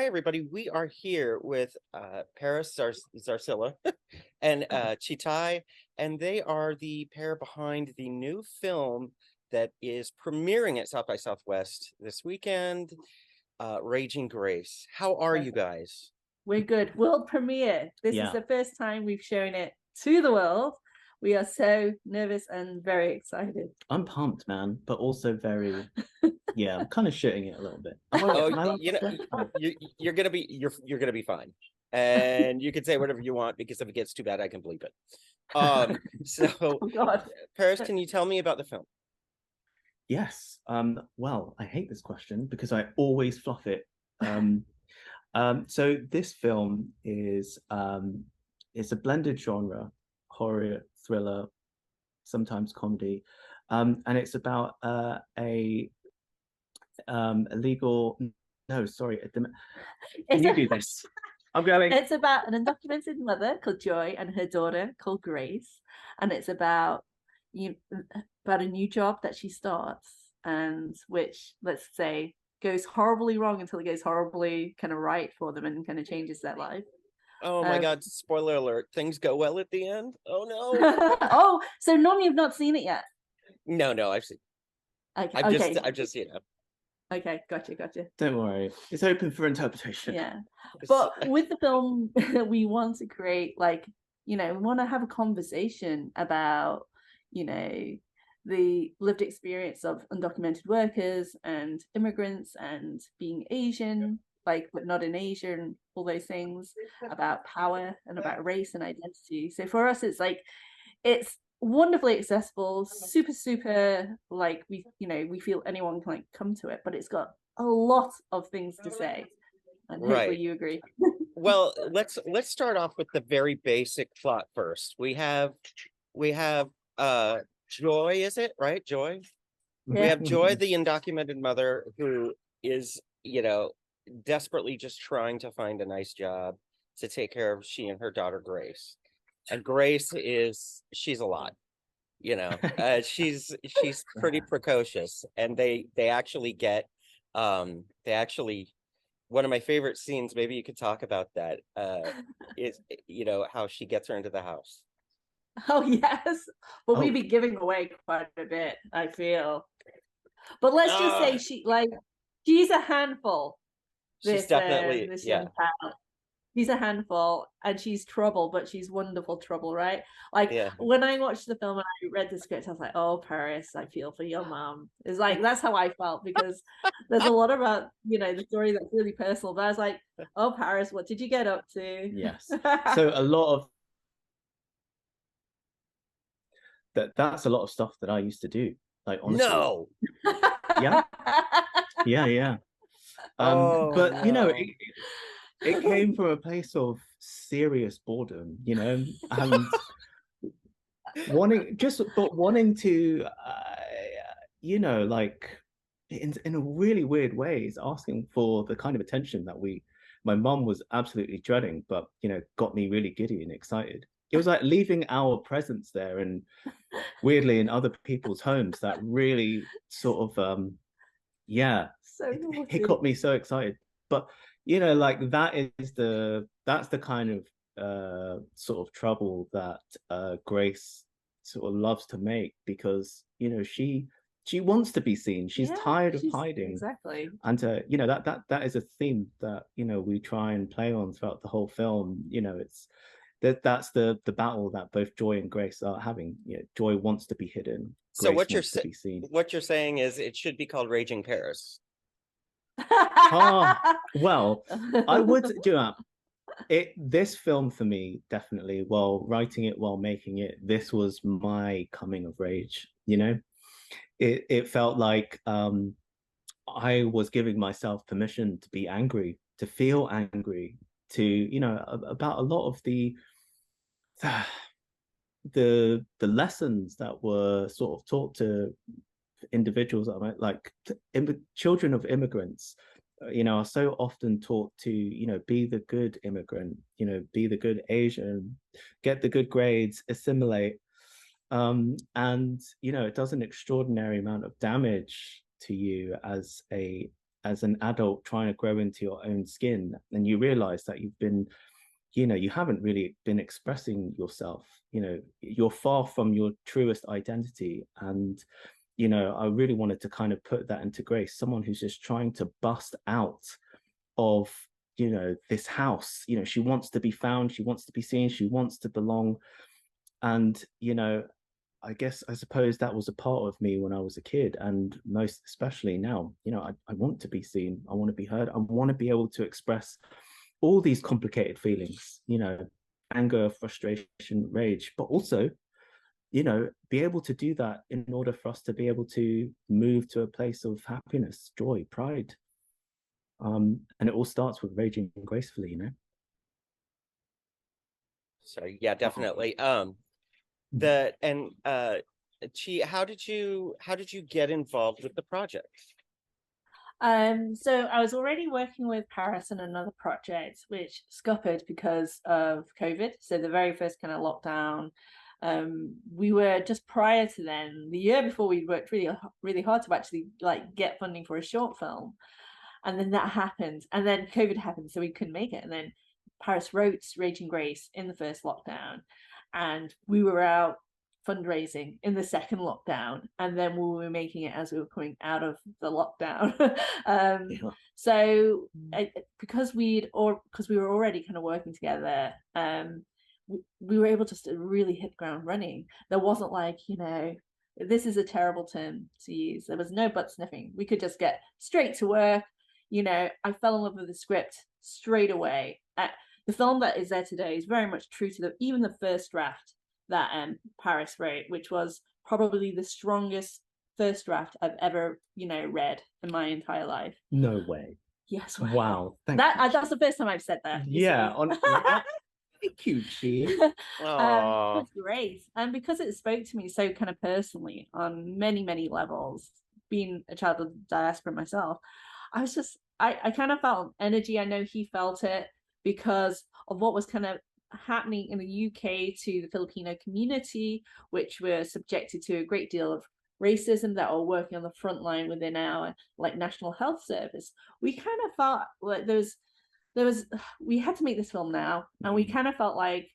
Hi, everybody. We are here with Paris Zarcilla and Chitai, and they are the pair behind the new film that is premiering at South by Southwest this weekend, Raging Grace. How are you guys? We're good. World premiere. This is the first time we've shown it to the world. We are so nervous and very excited. I'm pumped, man, but also very, I'm kind of shitting it a little bit. You're gonna be fine, and you can say whatever you want because if it gets too bad, I can bleep it. So, Oh, God. Paris, can you tell me about the film? Yes. Well, I hate this question because I always fluff it. So this film is it's a blended genre, horror, thriller, sometimes comedy, and it's about a illegal. No, sorry. Can you do this? I'm going. It's about an undocumented mother called Joy and her daughter called Grace, and it's about a new job that she starts, and which, let's say, goes horribly wrong until it goes horribly kind of right for them and kind of changes their life. Oh my God, spoiler alert, things go well at the end. Oh no. Oh, so Nom, you've not seen it yet? No, I've seen. Okay. I've just Okay, gotcha. Don't worry, it's open for interpretation. Yeah, but with the film, we want to create, we want to have a conversation about, the lived experience of undocumented workers and immigrants and being Asian, but not in Asia, and all those things about power and about race and identity. So for us, it's wonderfully accessible, super, we feel anyone can come to it, but it's got a lot of things to say, and hopefully you agree. Well, let's start off with the very basic plot first. We have Joy, is it right? Joy. Yeah. We have Joy, the undocumented mother, who is desperately just trying to find a nice job to take care of she and her daughter Grace. And Grace she's a lot, she's pretty precocious, and they actually get one of my favorite scenes, maybe you could talk about that, is how she gets her into the house. Oh yes, but we'd be giving away quite a bit, I feel. But let's just say she's a handful. She's definitely this young child. She's a handful, and she's trouble, but she's wonderful trouble, right? When I watched the film and I read the script, I was like, "Oh, Paris, I feel for your mom." It's that's how I felt, because there's a lot about the story that's really personal. But I was like, "Oh, Paris, what did you get up to?" Yes. So a lot of that's a lot of stuff that I used to do. Honestly. No. Yeah. But it came from a place of serious boredom, and wanting to, in a really weird ways, asking for the kind of attention that my mum was absolutely dreading, but got me really giddy and excited. It was like leaving our presence there, and weirdly in other people's homes, that really sort of it got me so excited. But that's the kind of sort of trouble that Grace sort of loves to make, because she wants to be seen. She's tired of hiding. Exactly. And that is a theme that we try and play on throughout the whole film. It's that's the battle that both Joy and Grace are having. Joy wants to be hidden. So what you're saying is it should be called Raging Paris. Well, I would do that. This film for me, definitely, while writing it, while making it, this was my coming of rage. It felt like I was giving myself permission to be angry, to feel angry, to about a lot of the lessons that were sort of taught to individuals that children of immigrants are so often taught to be the good immigrant, be the good Asian, get the good grades, assimilate, and it does an extraordinary amount of damage to you as a as an adult trying to grow into your own skin, and you realize that you've been, you haven't really been expressing yourself. You're far from your truest identity. And I really wanted to kind of put that into Grace, someone who's just trying to bust out of this house. She wants to be found, she wants to be seen, she wants to belong. And I suppose that was a part of me when I was a kid, and most especially now. I want to be seen, I want to be heard, I want to be able to express all these complicated feelings, anger, frustration, rage, but also be able to do that in order for us to be able to move to a place of happiness, joy, pride. And it all starts with raging gracefully. So yeah, definitely. Chi, how did you get involved with the project? So I was already working with Paris on another project which scuppered because of COVID. So the very first kind of lockdown, we were just prior to then, the year before, we worked really hard to actually get funding for a short film. And then that happened, and then COVID happened, so we couldn't make it. And then Paris wrote Raging Grace in the first lockdown, and we were out fundraising in the second lockdown, and then we were making it as we were coming out of the lockdown. So because we were already kind of working together, we were able to really hit the ground running. There wasn't this is a terrible term to use, there was no butt sniffing. We could just get straight to work. I fell in love with the script straight away. The film that is there today is very much true to even the first draft that Paris wrote, which was probably the strongest first draft I've ever read in my entire life. No way. Yes. Wow. That's the first time I've said that. Yeah. Thank you, Chi. That's great. And because it spoke to me so kind of personally on many, many levels, being a child of the diaspora myself, I kind of felt energy. I know he felt it because of what was kind of happening in the UK to the Filipino community, which were subjected to a great deal of racism, that are working on the front line within our National Health Service. We kind of felt like we had to make this film now, and we kind of felt like,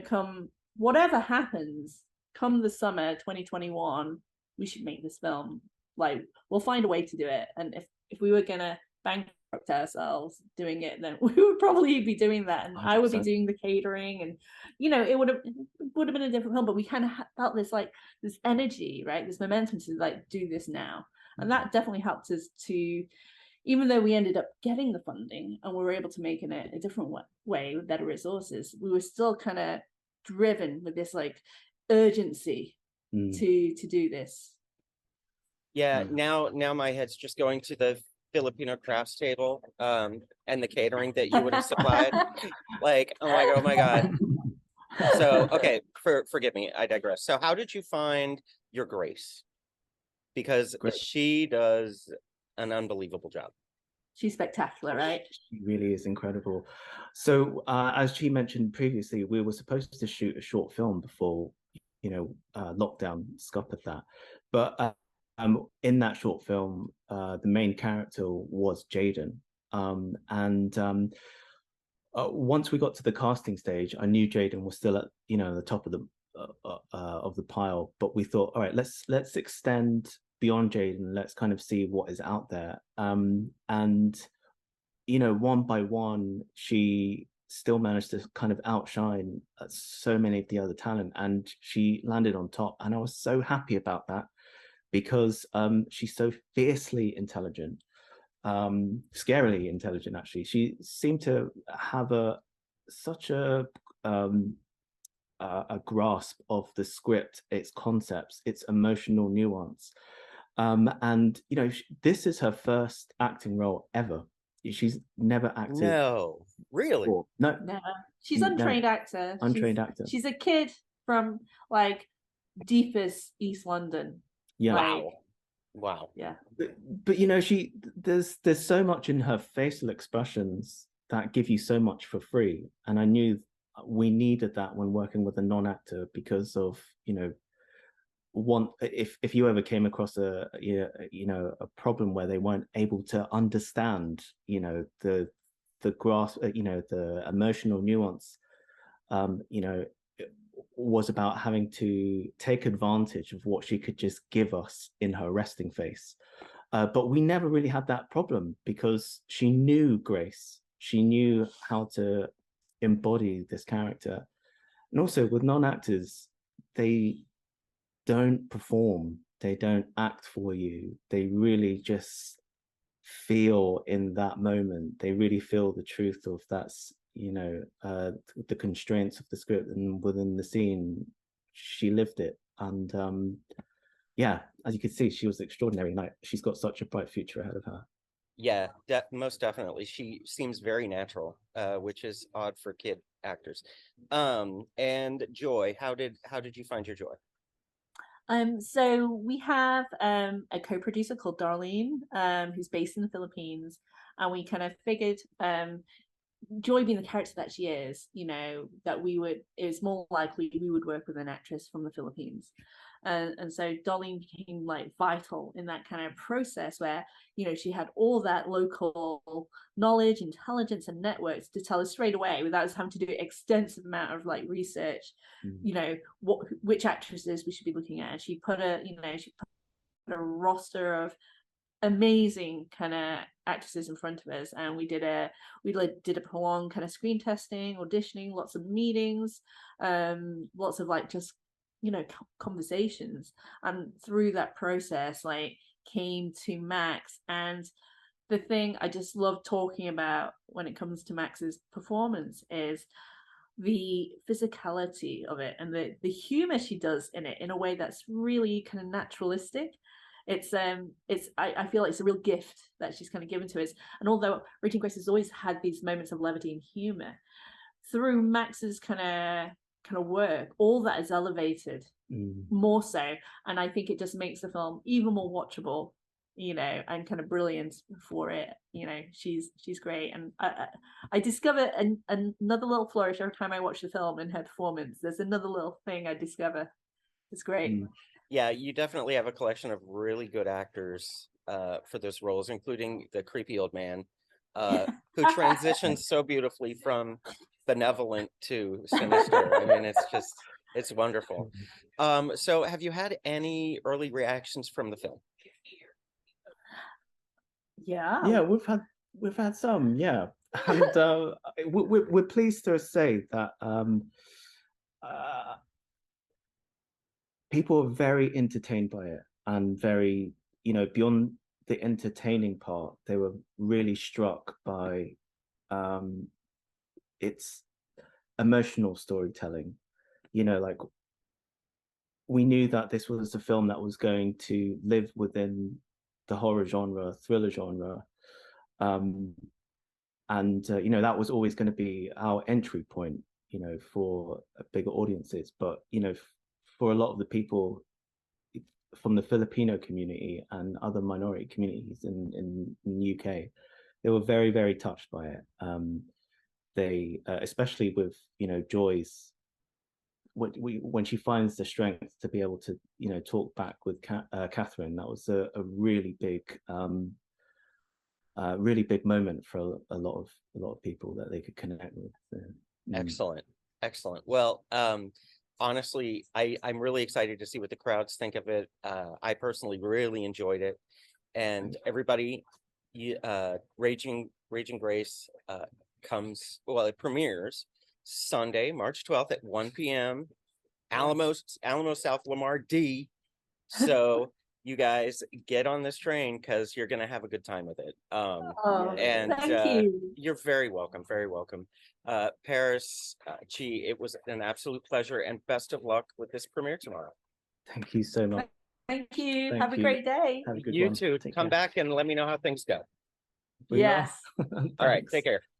come whatever happens, come the summer 2021, we should make this film. We'll find a way to do it. And if we were gonna bankrupt ourselves doing it, then we would probably be doing that, and 100%. I would be doing the catering, and it would have been a different film. But we kind of felt this energy, right, this momentum to do this now. And that definitely helped us to, even though we ended up getting the funding and we were able to make it a different way with better resources, we were still kind of driven with this urgency to do this. Yeah, now my head's just going to the Filipino crafts table and the catering that you would have supplied. Oh my God. So, okay, forgive me, I digress. So how did you find your Grace? Because she does an unbelievable job. She's spectacular, right? She really is incredible. So as she mentioned previously, we were supposed to shoot a short film before lockdown scuppered that. But in that short film, the main character was Jaden. Once we got to the casting stage, I knew Jaden was still at the top of the pile. But we thought, all right, let's extend beyond Jaden. Let's kind of see what is out there. And one by one, she still managed to kind of outshine so many of the other talent, and she landed on top. And I was so happy about that, because she's so fiercely intelligent, scarily intelligent, actually. She seemed to have such a grasp of the script, its concepts, its emotional nuance. And this is her first acting role ever. She's never acted. No, really? Before. No, she's untrained actor. Untrained actor. She's a kid from deepest East London. Yeah. Wow. Yeah. But there's so much in her facial expressions that give you so much for free, and I knew we needed that when working with a non-actor, because of want, if you ever came across a a problem where they weren't able to understand the grasp, the emotional nuance, it was about having to take advantage of what she could just give us in her resting face. But we never really had that problem because she knew Grace. She knew how to embody this character. And also with non-actors, they don't perform, they don't act for you. They really just feel in that moment. They really feel the truth of the constraints of the script, and within the scene, she lived it. And yeah, as you can see, she was extraordinary. Like, she's got such a bright future ahead of her. Yeah, most definitely. She seems very natural, which is odd for kid actors. And Joy, how did you find your Joy? So we have a co-producer called Darlene, who's based in the Philippines, and we kind of figured, Joy being the character that she is, that it was more likely we would work with an actress from the Philippines. And so Darlene became like vital in that kind of process where, she had all that local knowledge, intelligence, and networks to tell us straight away without us having to do an extensive amount of like research, which actresses we should be looking at. And she put a roster of amazing kind of actresses in front of us, and we did a prolonged kind of screen testing, auditioning, lots of meetings, lots of like just conversations, and through that process like came to Max. And the thing I just love talking about when it comes to Max's performance is the physicality of it, and the humor she does in it in a way that's really kind of naturalistic. I feel like it's a real gift that she's kind of given to us. And although Raging Grace has always had these moments of levity and humor, through Max's kind of work, all that is elevated more so. And I think it just makes the film even more watchable, and kind of brilliant for it. She's great. And I discover another little flourish every time I watch the film in her performance. There's another little thing I discover. It's great. Yeah, you definitely have a collection of really good actors for those roles, including the creepy old man who transitions so beautifully from benevolent to sinister. I mean, it's wonderful. So have you had any early reactions from the film? Yeah, we've had some, yeah. And we're pleased to say that people are very entertained by it, and very, beyond the entertaining part, they were really struck by its emotional storytelling. Like, we knew that this was a film that was going to live within the horror genre, thriller genre, and that was always going to be our entry point, for bigger audiences. But for a lot of the people from the Filipino community and other minority communities in the UK, they were very, very touched by it. They especially with Joy's, when she finds the strength to be able to talk back with Catherine, that was a really big moment for a lot of people that they could connect with. Excellent. Well, honestly, I'm really excited to see what the crowds think of it. I personally really enjoyed it, and everybody, Raging Grace it premieres Sunday, March 12th at 1 p.m. Alamo South Lamar D. So you guys get on this train because you're gonna have a good time with it. Thank you. You're very welcome. Very welcome. Paris, it was an absolute pleasure, and best of luck with this premiere tomorrow. Thank you so much. Thank you. Have a great day. Have a good You one. too. Come back and let me know how things go. Yes. All right. Take care.